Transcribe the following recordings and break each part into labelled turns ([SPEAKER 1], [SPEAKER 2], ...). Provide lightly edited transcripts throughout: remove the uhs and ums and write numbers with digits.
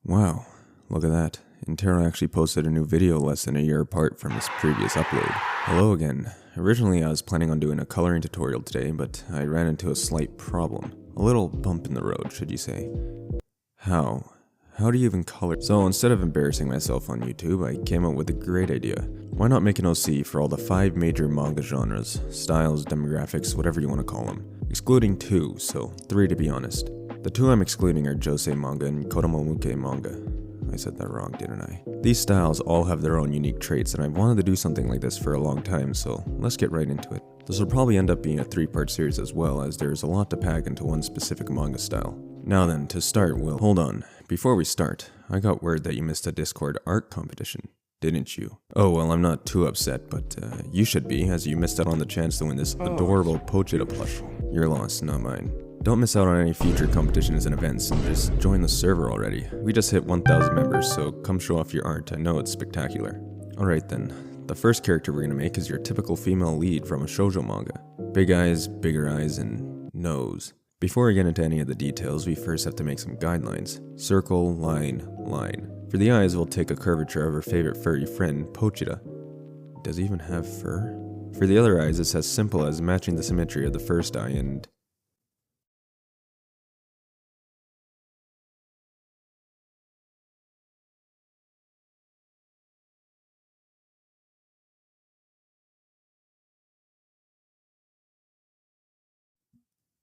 [SPEAKER 1] Wow, look at that. Intero actually posted a new video less than a year apart from his previous upload. Hello again. Originally I was planning on doing a coloring tutorial today, but I ran into a slight problem. A little bump in the road, should you say. How? How do you even color? So instead of embarrassing myself on YouTube, I came up with a great idea. Why not make an OC for all the 5 major manga genres, styles, demographics, whatever you want to call them. Excluding 2, so 3 to be honest. The 2 I'm excluding are Josei manga and Kodomomuke manga. I said that wrong, didn't I? These styles all have their own unique traits, and I've wanted to do something like this for a long time, so let's get right into it. This will probably end up being a 3-part series as well, as there's a lot to pack into one specific manga style. Now then, to start, hold on. Before we start, I got word that you missed a Discord art competition, didn't you? Oh well, I'm not too upset, but you should be, as you missed out on the chance to win this adorable Pochita plush. Your loss, not mine. Don't miss out on any future competitions and events, and just join the server already. We just hit 1,000 members, so come show off your art. I know it's spectacular. Alright then, the first character we're gonna make is your typical female lead from a shoujo manga. Big eyes, bigger eyes, and nose. Before we get into any of the details, we first have to make some guidelines. Circle, line, line. For the eyes, we'll take a curvature of our favorite furry friend, Pochita. Does he even have fur? For the other eyes, it's as simple as matching the symmetry of the first eye and...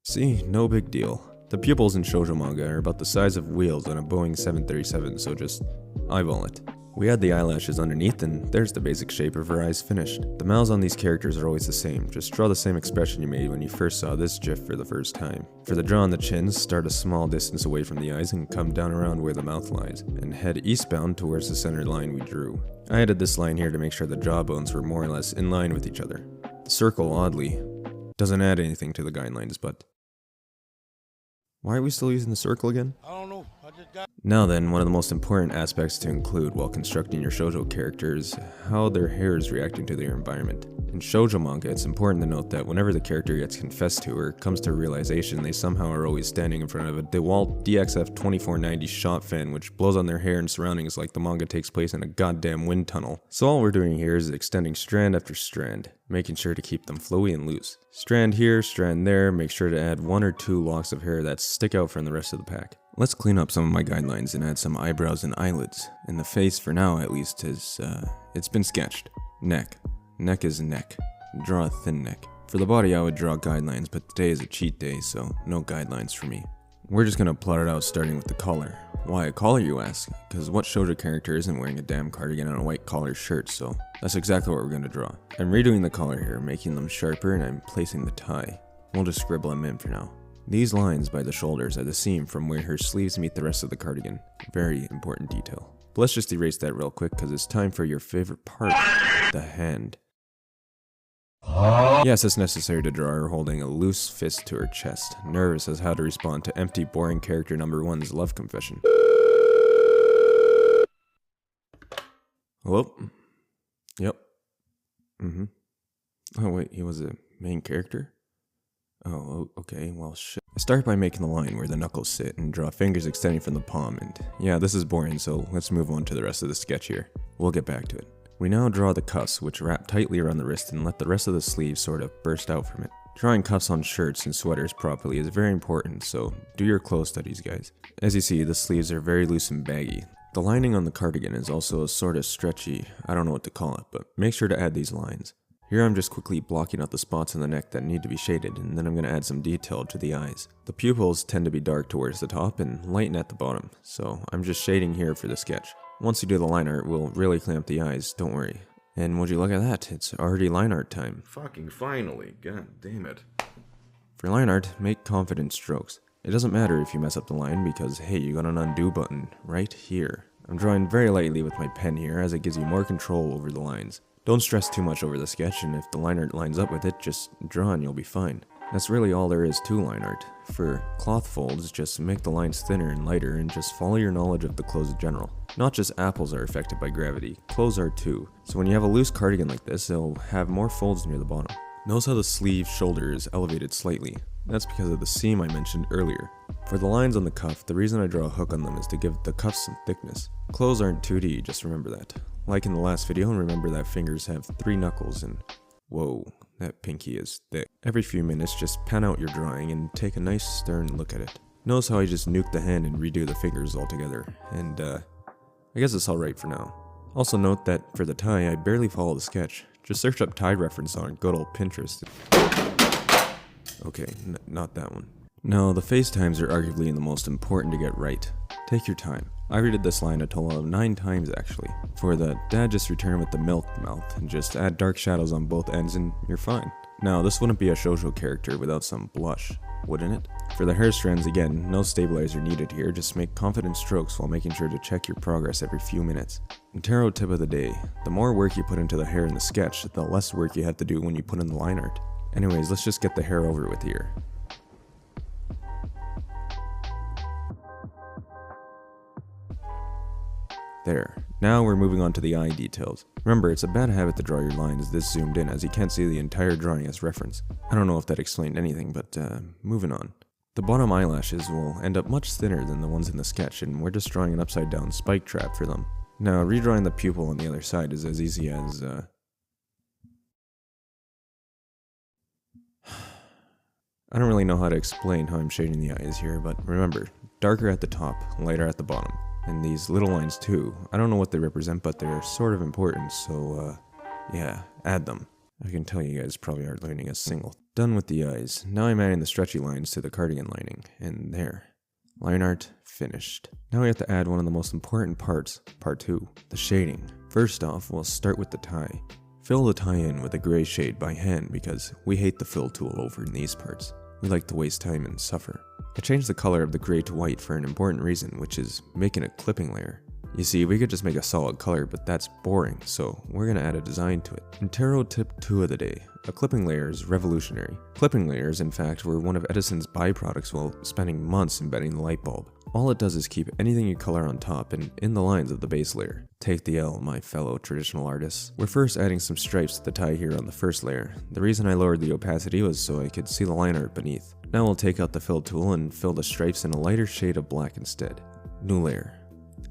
[SPEAKER 1] See, no big deal. The pupils in shoujo manga are about the size of wheels on a Boeing 737, so just eyeball it. We add the eyelashes underneath, and there's the basic shape of her eyes finished. The mouths on these characters are always the same, just draw the same expression you made when you first saw this gif for the first time. For the draw on the chins, start a small distance away from the eyes and come down around where the mouth lies, and head eastbound towards the center line we drew. I added this line here to make sure the jawbones were more or less in line with each other. The circle, oddly, doesn't add anything to the guidelines, but... Why are we still using the circle again?
[SPEAKER 2] I don't know.
[SPEAKER 1] Now then, one of the most important aspects to include while constructing your shoujo characters is how their hair is reacting to their environment. In shoujo manga, it's important to note that whenever the character gets confessed to or comes to a realization, they somehow are always standing in front of a DeWalt DXF 2490 shot fan which blows on their hair and surroundings like the manga takes place in a goddamn wind tunnel. So all we're doing here is extending strand after strand, making sure to keep them flowy and loose. Strand here, strand there, make sure to add 1 or 2 locks of hair that stick out from the rest of the pack. Let's clean up some of my guidelines and add some eyebrows and eyelids. And the face, for now at least, is, it's been sketched. Neck. Neck is neck. Draw a thin neck. For the body I would draw guidelines, but today is a cheat day, so no guidelines for me. We're just gonna plot it out starting with the collar. Why a collar, you ask? Because what shoujo character isn't wearing a damn cardigan and a white collar shirt, so that's exactly what we're gonna draw. I'm redoing the collar here, making them sharper, and I'm placing the tie. We'll just scribble them in for now. These lines by the shoulders are the seam from where her sleeves meet the rest of the cardigan. Very important detail. But let's just erase that real quick because it's time for your favorite part, the hand. Yes, it's necessary to draw her holding a loose fist to her chest, nervous as how to respond to empty, boring character number 1's love confession. Hello? Yep. Oh wait, he was a main character? Oh, okay, well shit. I start by making the line where the knuckles sit and draw fingers extending from the palm, and yeah, this is boring, so let's move on to the rest of the sketch here. We'll get back to it. We now draw the cuffs, which wrap tightly around the wrist and let the rest of the sleeve sort of burst out from it. Drawing cuffs on shirts and sweaters properly is very important, so do your clothes studies, guys. As you see, the sleeves are very loose and baggy. The lining on the cardigan is also a sort of stretchy, I don't know what to call it, but make sure to add these lines. Here I'm just quickly blocking out the spots on the neck that need to be shaded, and then I'm going to add some detail to the eyes. The pupils tend to be dark towards the top and lighten at the bottom, so I'm just shading here for the sketch. Once you do the line art, we'll really clean up the eyes, don't worry. And would you look at that, it's already line art time.
[SPEAKER 3] Fucking finally, god damn it.
[SPEAKER 1] For line art, make confident strokes. It doesn't matter if you mess up the line because hey, you got an undo button right here. I'm drawing very lightly with my pen here as it gives you more control over the lines. Don't stress too much over the sketch, and if the line art lines up with it, just draw and you'll be fine. That's really all there is to line art. For cloth folds, just make the lines thinner and lighter and just follow your knowledge of the clothes in general. Not just apples are affected by gravity, clothes are too. So when you have a loose cardigan like this, it'll have more folds near the bottom. Notice how the sleeve shoulder is elevated slightly. That's because of the seam I mentioned earlier. For the lines on the cuff, the reason I draw a hook on them is to give the cuff some thickness. Clothes aren't 2D, just remember that. Like in the last video, remember that fingers have 3 knuckles and whoa, that pinky is thick. Every few minutes, just pan out your drawing and take a nice stern look at it. Notice how I just nuked the hand and redo the fingers altogether, and I guess it's alright for now. Also note that for the tie, I barely follow the sketch. Just search up tie reference on good old Pinterest. Okay, not that one. No, the face times are arguably the most important to get right. Take your time. I redid this line a total of 9 times actually. For the dad just return with the milk mouth and just add dark shadows on both ends and you're fine. Now this wouldn't be a shoujo character without some blush, wouldn't it? For the hair strands again, no stabilizer needed here, just make confident strokes while making sure to check your progress every few minutes. And tarot tip of the day, the more work you put into the hair in the sketch, the less work you have to do when you put in the line art. Anyways, let's just get the hair over with here. There. Now we're moving on to the eye details. Remember, it's a bad habit to draw your lines this zoomed in as you can't see the entire drawing as reference. I don't know if that explained anything, but moving on. The bottom eyelashes will end up much thinner than the ones in the sketch, and we're just drawing an upside down spike trap for them. Now, redrawing the pupil on the other side is as easy as I don't really know how to explain how I'm shading the eyes here, but remember, darker at the top, lighter at the bottom. And these little lines too, I don't know what they represent, but they're sort of important, so yeah, add them. I can tell you guys probably aren't learning a single. Done with the eyes. Now I'm adding the stretchy lines to the cardigan lining, and there. Line art finished. Now we have to add one of the most important parts, part 2, the shading. First off, we'll start with the tie. Fill the tie in with a gray shade by hand because we hate the fill tool over in these parts. We like to waste time and suffer. I changed the color of the gray to white for an important reason, which is making a clipping layer. You see, we could just make a solid color, but that's boring, so we're gonna add a design to it. And tarot tip 2 of the day, a clipping layer is revolutionary. Clipping layers, in fact, were one of Edison's byproducts while spending months embedding the light bulb. All it does is keep anything you color on top and in the lines of the base layer. Take the L, my fellow traditional artists. We're first adding some stripes to the tie here on the first layer. The reason I lowered the opacity was so I could see the line art beneath. Now we'll take out the fill tool and fill the stripes in a lighter shade of black instead. New layer.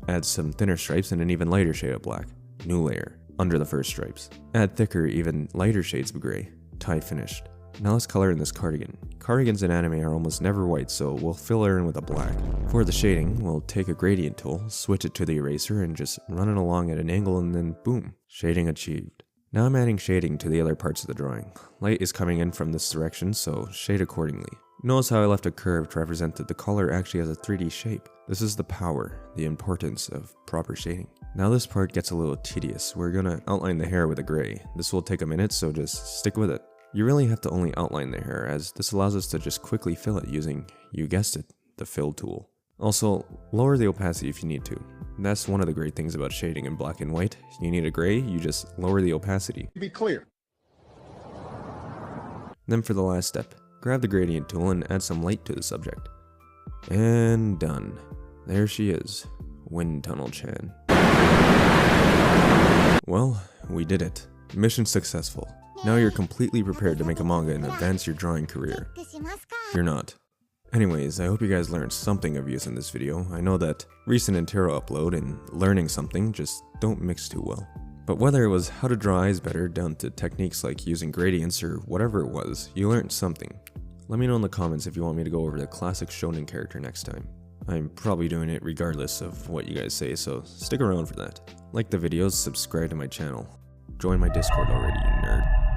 [SPEAKER 1] Add some thinner stripes in an even lighter shade of black. New layer. Under the first stripes. Add thicker, even lighter shades of gray. Tie finished. Now let's color in this cardigan. Cardigans in anime are almost never white, so we'll fill her in with a black. For the shading, we'll take a gradient tool, switch it to the eraser, and just run it along at an angle and then boom, shading achieved. Now I'm adding shading to the other parts of the drawing. Light is coming in from this direction, so shade accordingly. Notice how I left a curve to represent that the color actually has a 3D shape. This is the power, the importance of proper shading. Now this part gets a little tedious. We're gonna outline the hair with a gray. This will take a minute, so just stick with it. You really have to only outline the hair, as this allows us to just quickly fill it using, you guessed it, the fill tool. Also, lower the opacity if you need to. That's one of the great things about shading in black and white. You need a gray, you just lower the opacity.
[SPEAKER 2] Be clear.
[SPEAKER 1] Then for the last step, grab the gradient tool and add some light to the subject. And done. There she is, Wind Tunnel Chan. Well, we did it. Mission successful. Now you're completely prepared to make a manga and advance your drawing career. You're not. Anyways, I hope you guys learned something of use in this video. I know that recent Intero upload and learning something just don't mix too well. But whether it was how to draw eyes better down to techniques like using gradients or whatever it was, you learned something. Let me know in the comments if you want me to go over the classic shonen character next time. I'm probably doing it regardless of what you guys say, so stick around for that. Like the videos, subscribe to my channel. Join my Discord already, you nerd.